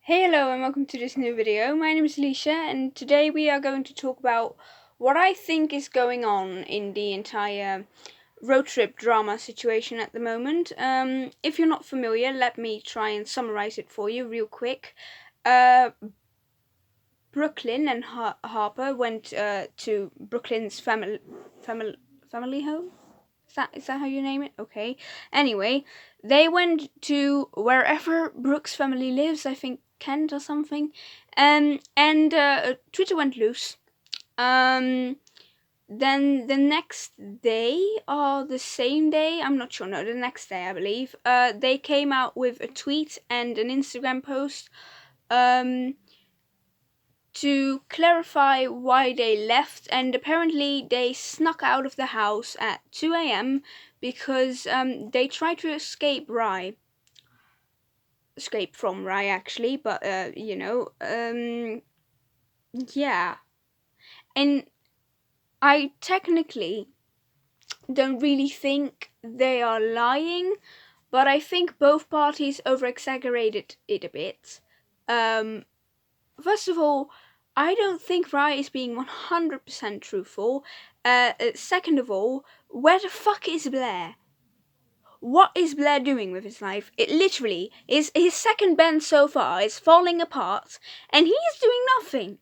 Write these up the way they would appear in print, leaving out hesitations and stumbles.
Hey, hello, and welcome to this new video. My name is Alicia, and today we are going to talk about what I think is going on in the entire road trip drama situation at the moment. If you're not familiar, let me try and summarize it for you real quick. Brooklyn and Harper went to Brooklyn's family home. Is that how you name it? Okay. Anyway, they went to wherever Brooke's family lives. I think Kent or something. And Twitter went loose. Then the next day or the same day, I'm not sure. No, the next day I believe. They came out with a tweet and an Instagram post. To clarify why they left, and apparently they snuck out of the house at 2 a.m. because they tried to escape from Rye actually, but yeah. And I technically don't really think they are lying, but I think both parties over-exaggerated it a bit. First of all, I don't think Rye is being 100% truthful. Second of all, where the fuck is Blair? What is Blair doing with his life? It literally is his second band so far is falling apart, and he is doing nothing.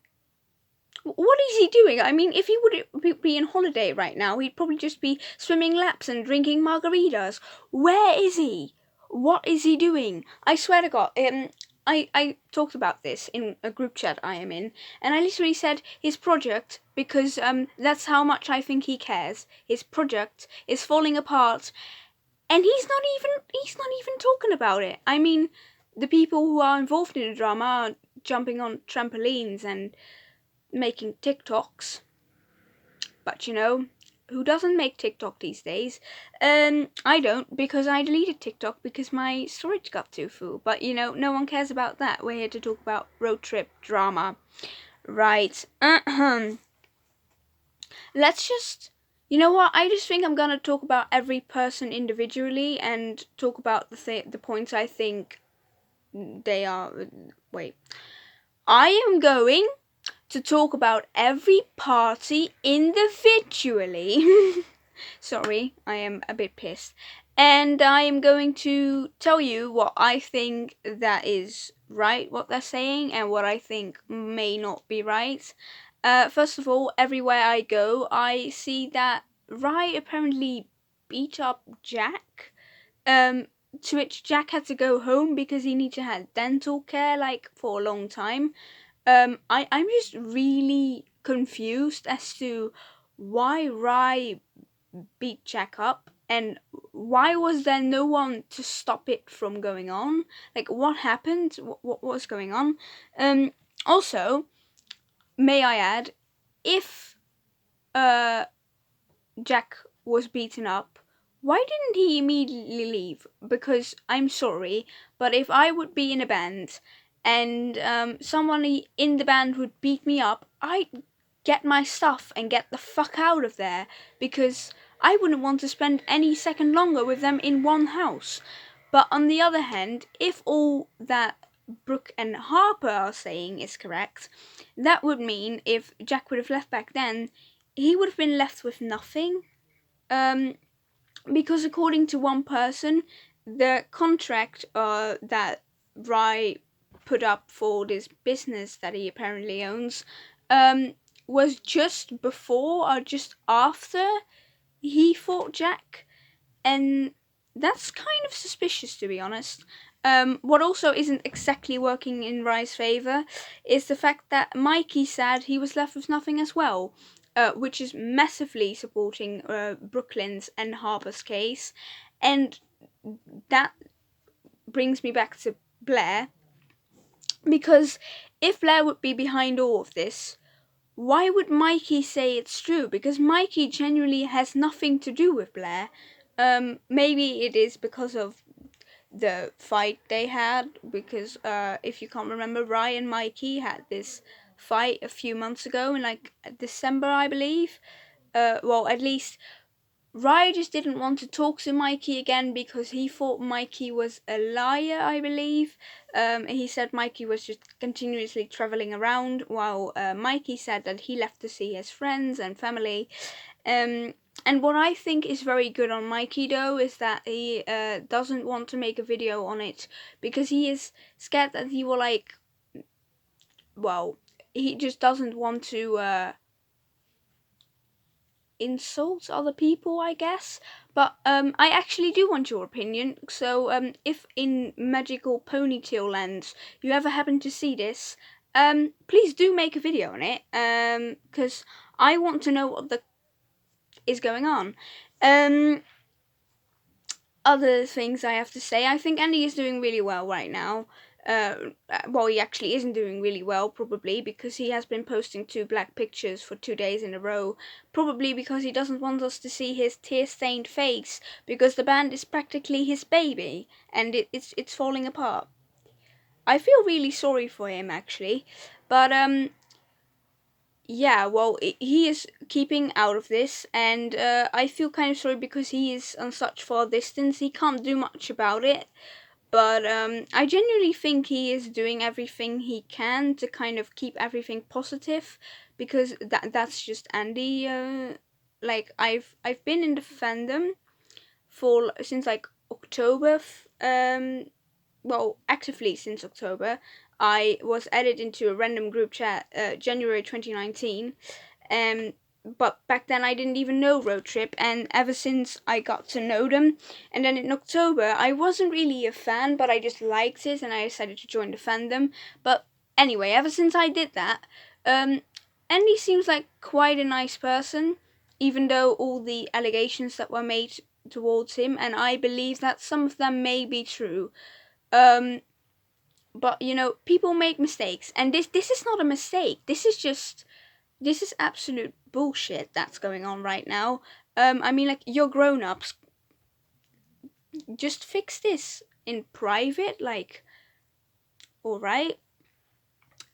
What is he doing? I mean, if he would be on holiday right now, he'd probably just be swimming laps and drinking margaritas. Where is he? What is he doing? I swear to God, I talked about this in a group chat I am in, and I literally said his project, because that's how much I think he cares. His project is falling apart, and he's not even talking about it. I mean, the people who are involved in the drama are jumping on trampolines and making TikToks, but who doesn't make TikTok these days? I don't, because I deleted TikTok because my storage got too full. But no one cares about that. We're here to talk about road trip drama, right? Let's just. You know what? I just think I'm gonna talk about every person individually and talk about the points I think they are. Wait, I am going to talk about every party individually. Sorry, I am a bit pissed. And I am going to tell you what I think that is right, what they're saying, and what I think may not be right. First of all, everywhere I go, I see that Rye apparently beat up Jack. To which Jack had to go home because he needed to have dental care, like, for a long time. I'm just really confused as to why Rye beat Jack up, and why was there no one to stop it from going on? Like, what happened? What was going on? Also, may I add, if Jack was beaten up, why didn't he immediately leave? Because I'm sorry, but if I would be in a band and someone in the band would beat me up, I'd get my stuff and get the fuck out of there, because I wouldn't want to spend any second longer with them in one house. But on the other hand, if all that Brooke and Harper are saying is correct, that would mean if Jack would have left back then, he would have been left with nothing. Because according to one person, the contract that Rye put up for this business that he apparently owns was just before or just after he fought Jack, and that's kind of suspicious, to be honest. What also isn't exactly working in Rye's favour is the fact that Mikey said he was left with nothing as well, which is massively supporting Brooklyn's and Harper's case. And that brings me back to Blair, because if Blair would be behind all of this, why would Mikey say it's true? Because Mikey genuinely has nothing to do with Blair. Maybe it is because of the fight they had, because if you can't remember, Ryan and Mikey had this fight a few months ago in like December, I believe. Well, at least Rye just didn't want to talk to Mikey again because he thought Mikey was a liar, I believe. He said Mikey was just continuously traveling around, while Mikey said that he left to see his friends and family. And what I think is very good on Mikey, though, is that he doesn't want to make a video on it because he is scared that he will, like, well, he just doesn't want to insult other people, I guess. But I actually do want your opinion. So if in Magical Ponytail Land you ever happen to see this, please do make a video on it. Because I want to know what is going on. Other things I have to say, I think Andy is doing really well right now. Well, he actually isn't doing really well, probably because he has been posting 2 black pictures for 2 days in a row. Probably because he doesn't want us to see his tear-stained face, because the band is practically his baby, and it's falling apart. I feel really sorry for him, actually, but yeah, well, he is keeping out of this, and I feel kind of sorry because he is on such far distance. He can't do much about it, but I genuinely think he is doing everything he can to kind of keep everything positive, because that's just Andy. Like I've been in the fandom for since like October. Well, actively since October. I was added into a random group chat January 2019. But back then I didn't even know Road Trip, and ever since I got to know them, and then in October I wasn't really a fan, but I just liked it and I decided to join the fandom. But anyway, ever since I did that, Andy seems like quite a nice person, even though all the allegations that were made towards him, and I believe that some of them may be true. But you know, people make mistakes, and this is not a mistake. This is absolute bullshit that's going on right now. I mean, like, you're grown-ups. Just fix this in private, like, alright.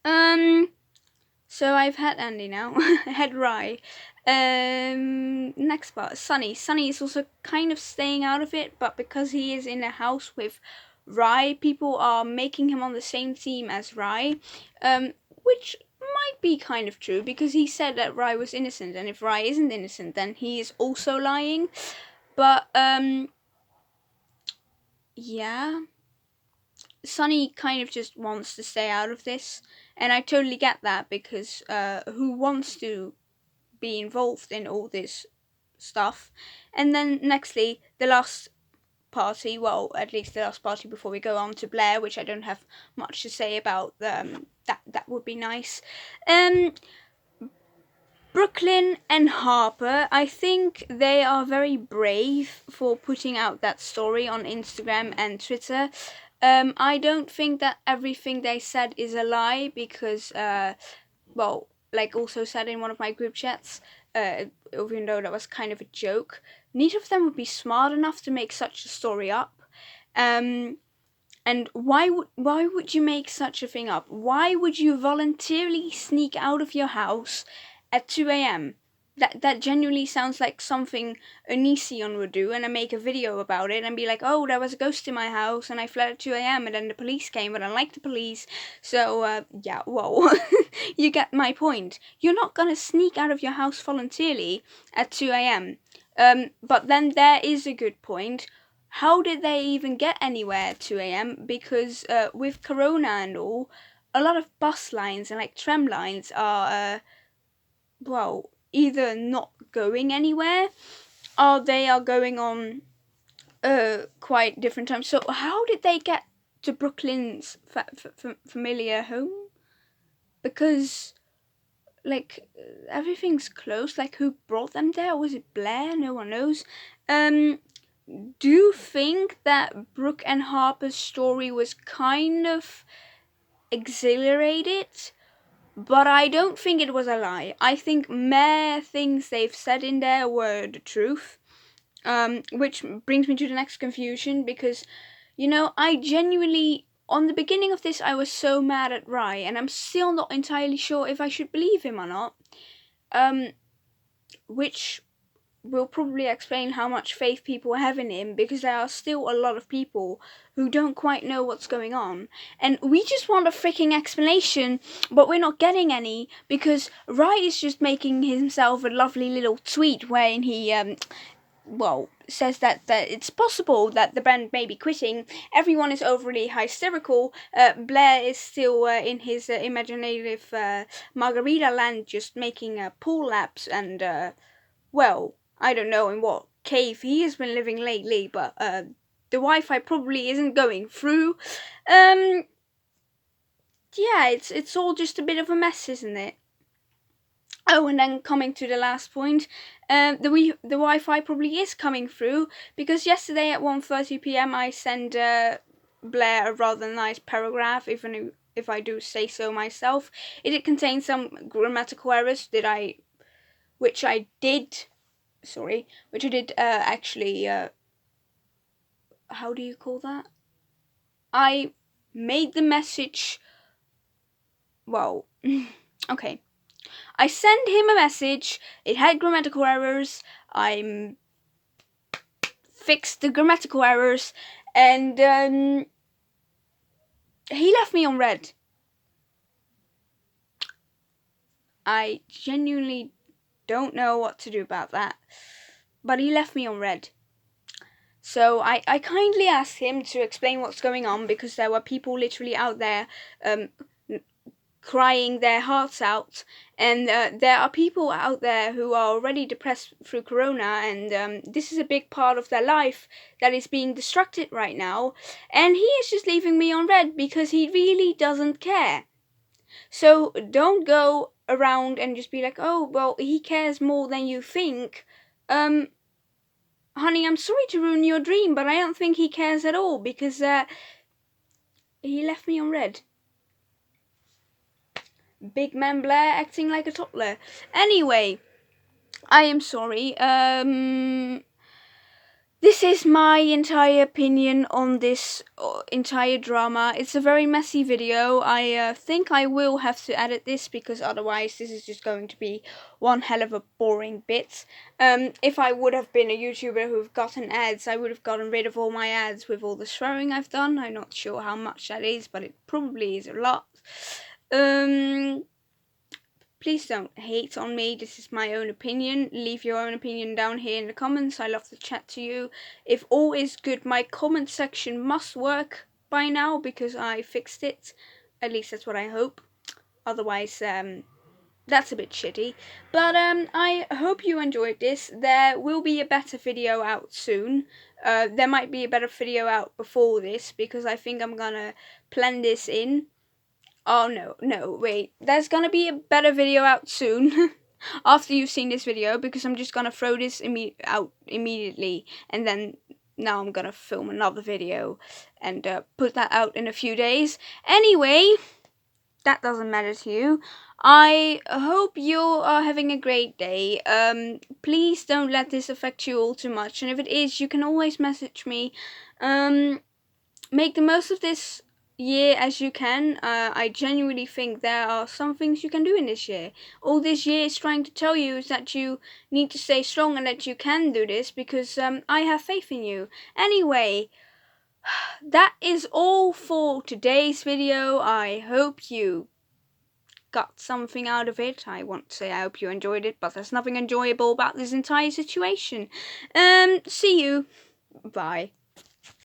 So I've had Andy now. I had Rye. Next part, Sunny. Sunny is also kind of staying out of it, but because he is in a house with Rye, people are making him on the same team as Rye, which might be kind of true, because he said that Rye was innocent, and if Rye isn't innocent, then he is also lying. But, yeah. Sunny kind of just wants to stay out of this, and I totally get that, because who wants to be involved in all this stuff? And then nextly, the last party, well, at least the last party before we go on to Blair, which I don't have much to say about. That would be nice. Brooklyn and Harper, I think they are very brave for putting out that story on Instagram and Twitter. I don't think that everything they said is a lie, because, well, like also said in one of my group chats, even though that was kind of a joke, neither of them would be smart enough to make such a story up. And why would you make such a thing up? Why would you voluntarily sneak out of your house at 2 a.m.? That genuinely sounds like something Onision would do, and I make a video about it and be like, oh, there was a ghost in my house and I fled at 2 a.m. and then the police came, but I like the police. So, yeah, whoa. You get my point. You're not gonna sneak out of your house voluntarily at 2 a.m. But then there is a good point. How did they even get anywhere at 2 a.m.? Because with Corona and all, a lot of bus lines and like tram lines are, well, either not going anywhere, or they are going on quite different times. So how did they get to Brooklyn's familiar home? Because, like, everything's closed. Like, who brought them there? Was it Blair? No one knows. Do you think that Brooke and Harper's story was kind of exhilarated? But I don't think it was a lie. I think mere things they've said in there were the truth. Which brings me to the next confusion, because, you know, I genuinely, on the beginning of this, I was so mad at Rye, and I'm still not entirely sure if I should believe him or not. Which will probably explain how much faith people have in him, because there are still a lot of people who don't quite know what's going on. And we just want a freaking explanation, but we're not getting any, because Rai is just making himself a lovely little tweet wherein he says that it's possible that the band may be quitting. Everyone is overly hysterical. Blair is still in his imaginative margarita land, just making pool laps and I don't know in what cave he has been living lately, but the Wi-Fi probably isn't going through. Yeah, it's all just a bit of a mess, isn't it? Oh, and then coming to the last point, the Wi-Fi probably is coming through, because yesterday at 1:30 p.m. I sent Blair a rather nice paragraph, even if I do say so myself. It did contain some grammatical errors which I did actually. How do you call that? I made the message. Well, okay. I sent him a message. It had grammatical errors. I fixed the grammatical errors, and he left me on red. I genuinely don't know what to do about that, but he left me on red. So I kindly asked him to explain what's going on, because there were people literally out there crying their hearts out, and there are people out there who are already depressed through corona, and this is a big part of their life that is being destructed right now, and he is just leaving me on red because he really doesn't care. So don't go around and just be like, oh well, he cares more than you think. Honey, I'm sorry to ruin your dream, but I don't think he cares at all, because he left me on red. Big man Blair acting like a toddler. Anyway, I am sorry. This is my entire opinion on this entire drama. It's a very messy video. I think I will have to edit this, because otherwise this is just going to be one hell of a boring bit. If I would have been a YouTuber who've gotten ads, I would have gotten rid of all my ads with all the swearing I've done. I'm not sure how much that is, but it probably is a lot. Please don't hate on me. This is my own opinion. Leave your own opinion down here in the comments. I love to chat to you. If all is good, my comment section must work by now, because I fixed it. At least that's what I hope. Otherwise, that's a bit shitty. But I hope you enjoyed this. There will be a better video out soon. There might be a better video out before this, because I think I'm gonna plan this in. Oh no, wait. There's gonna be a better video out soon after you've seen this video, because I'm just gonna throw this out immediately, and then now I'm gonna film another video and put that out in a few days. Anyway, that doesn't matter to you. I hope you are having a great day. Please don't let this affect you all too much, and if it is, you can always message me. Make the most of this year as you can. I genuinely think there are some things you can do in this year. All this year is trying to tell you is that you need to stay strong and that you can do this, because I have faith in you. Anyway, that is all for today's video. I hope you got something out of it. I want to say I hope you enjoyed it, but there's nothing enjoyable about this entire situation. See you. Bye.